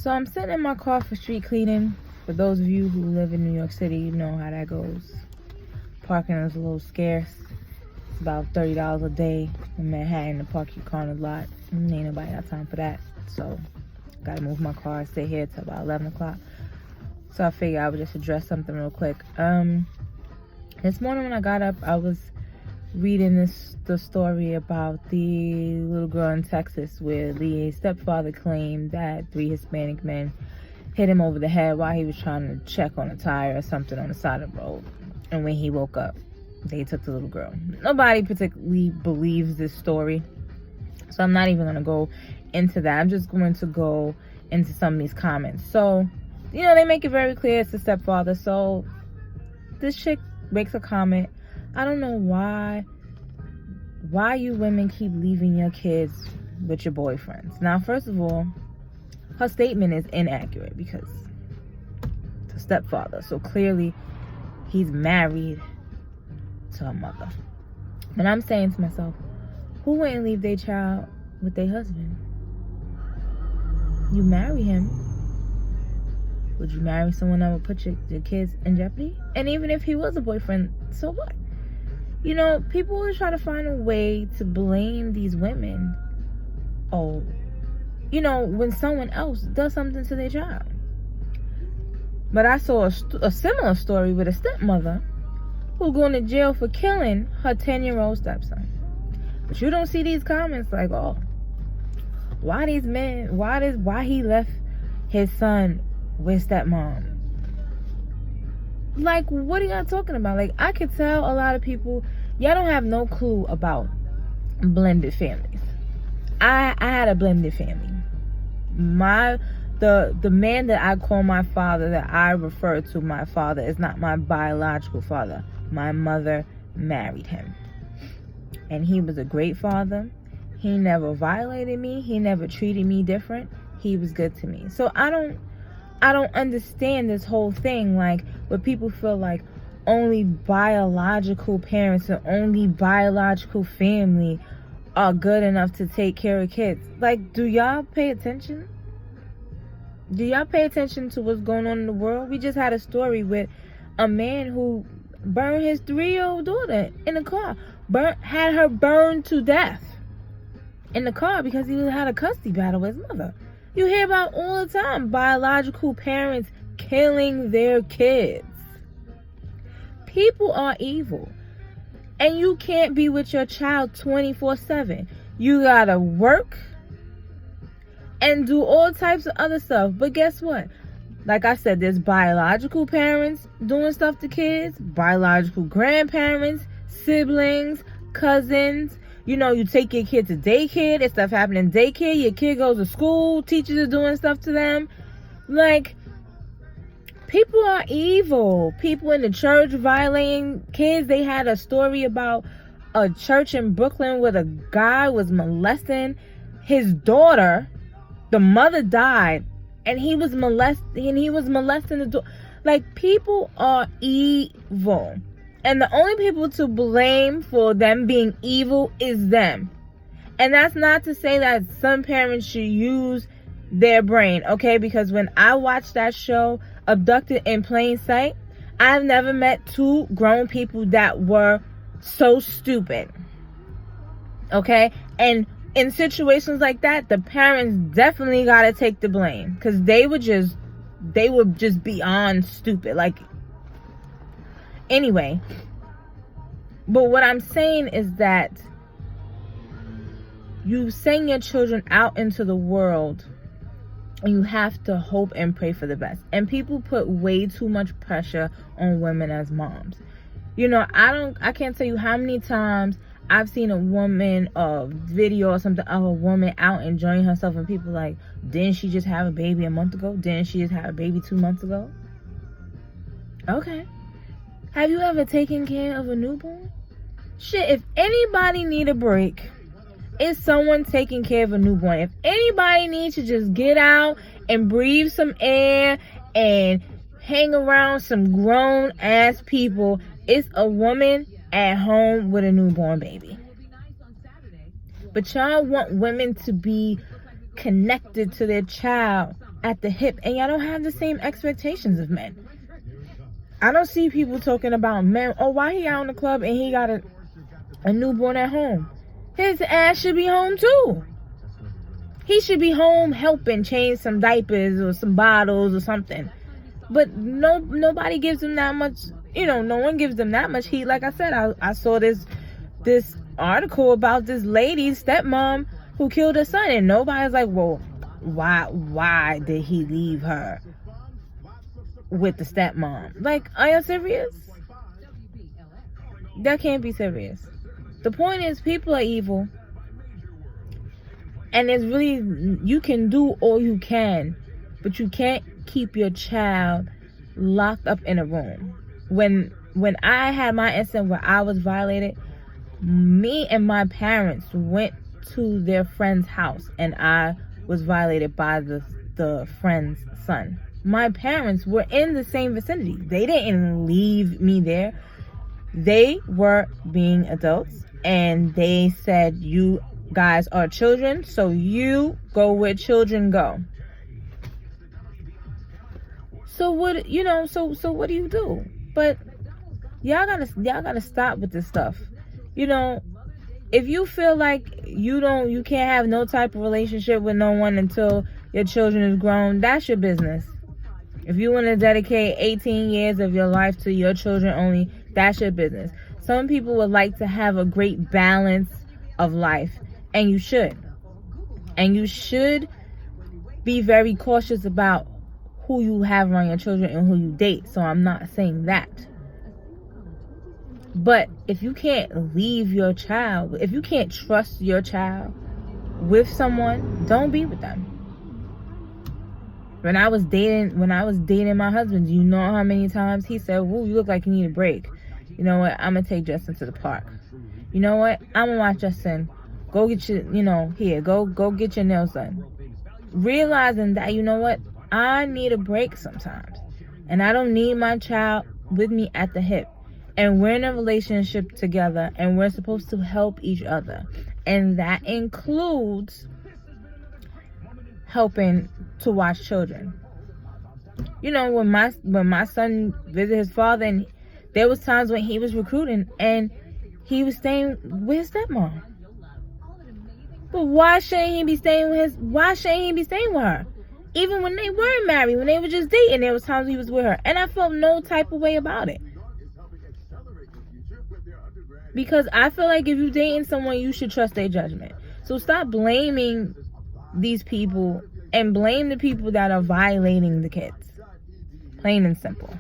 So I'm sitting in my car for street cleaning. For those of you who live in New York City, you know how that goes. Parking is a little scarce. It's about $30 a day in Manhattan to park your car in the lot. Ain't nobody got time for that. So gotta move my car, stay here till about 11 o'clock. So I figured I would just address something real quick. This morning when I got up, I was reading the story about the little girl in Texas where the stepfather claimed that 3 Hispanic men hit him over the head while he was trying to check on a tire or something on the side of the road. And when he woke up, they took the little girl. Nobody particularly believes this story, so I'm not even going to go into that. I'm just going to go into some of these comments. So, you know, they make it very clear it's the stepfather. So this chick makes a comment. I don't know why you women keep leaving your kids with your boyfriends. Now, first of all, her statement is inaccurate because it's a stepfather. So clearly he's married to her mother. And I'm saying to myself, who wouldn't leave their child with their husband? You marry him. Would you marry someone that would put your kids in jeopardy? And even if he was a boyfriend, so what? You know, people always try to find a way to blame these women. Oh, you know, when someone else does something to their child. But I saw a similar story with a stepmother who's going to jail for killing her 10-year-old stepson. But you don't see these comments like, oh, why these men, why he left his son with stepmom? Like, what are y'all talking about? Like, I could tell a lot of people, y'all don't have no clue about blended families. I had a blended family. The man that I call my father, that I refer to my father, is not my biological father. My mother married him. And he was a great father. He never violated me. He never treated me different. He was good to me. So I don't understand this whole thing, like, where people feel like only biological parents or only biological family are good enough to take care of kids. Like, do y'all pay attention? Do y'all pay attention to what's going on in the world? We just had a story with a man who burned his 3-year-old daughter in the car. Had her burned to death in the car because he had a custody battle with his mother. You hear about all the time biological parents killing their kids. People are evil. And you can't be with your child 24/7. You gotta work and do all types of other stuff. But guess what? Like I said, there's biological parents doing stuff to kids, biological grandparents, siblings, cousins. You know, you take your kid to daycare, there's stuff happening in daycare, your kid goes to school, teachers are doing stuff to them. Like, people are evil. People in the church violating kids. They had a story about a church in Brooklyn where the guy was molesting his daughter. The mother died, and he was molesting the daughter. Like, people are evil. And the only people to blame for them being evil is them. And that's not to say that some parents should use their brain, okay? Because when I watched that show, Abducted in Plain Sight, I've never met 2 grown people that were so stupid, okay? And in situations like that, the parents definitely got to take the blame, because they were just beyond stupid. Like, anyway, but what I'm saying is that you send your children out into the world and you have to hope and pray for the best. And people put way too much pressure on women as moms. You know, I can't tell you how many times I've seen a video or something of a woman out enjoying herself, and people like, didn't she just have a baby a month ago? Didn't she just have a baby 2 months ago? Okay. Have you ever taken care of a newborn? Shit, if anybody need a break, it's someone taking care of a newborn. If anybody needs to just get out and breathe some air and hang around some grown ass people, it's a woman at home with a newborn baby. But y'all want women to be connected to their child at the hip, and y'all don't have the same expectations of men. I don't see people talking about men. Oh, why he out in the club and he got a newborn at home? His ass should be home too. He should be home helping change some diapers or some bottles or something. But nobody gives them that much, no one gives them that much heat. Like I said, I saw this article about this lady's stepmom who killed her son, and nobody's like, well, why did he leave her with the stepmom? Like, are you serious? That can't be serious. The point is, people are evil, and it's really, you can do all you can, but you can't keep your child locked up in a room. When I had my incident where I was violated, me and my parents went to their friend's house, and I was violated by the friend's son. My parents were in the same vicinity. They didn't leave me there. They were being adults, and they said, you guys are children, so you go where children go. So what, so what do you do? But y'all gotta stop with this stuff. If you feel like you can't have no type of relationship with no one until your children is grown, that's your business. If you want to dedicate 18 years of your life to your children only, that's your business. Some people would like to have a great balance of life, and you should. And you should be very cautious about who you have around your children and who you date. So I'm not saying that. But if you can't leave your child, if you can't trust your child with someone, don't be with them. When I was dating my husband, do you know how many times he said, "Woo, you look like you need a break. You know what? I'm gonna take Justin to the park. You know what? I'm gonna watch Justin. Go get your, go get your nails done." Realizing that, you know what? I need a break sometimes. And I don't need my child with me at the hip. And we're in a relationship together, and we're supposed to help each other. And that includes helping to watch children. When my son visited his father, and there was times when he was recruiting and he was staying with his stepmom. But why shouldn't he be staying with her? Even when they weren't married, when they were just dating, there was times he was with her. And I felt no type of way about it. Because I feel like if you're dating someone, you should trust their judgment. So stop blaming these people and blame the people that are violating the kids. Plain and simple.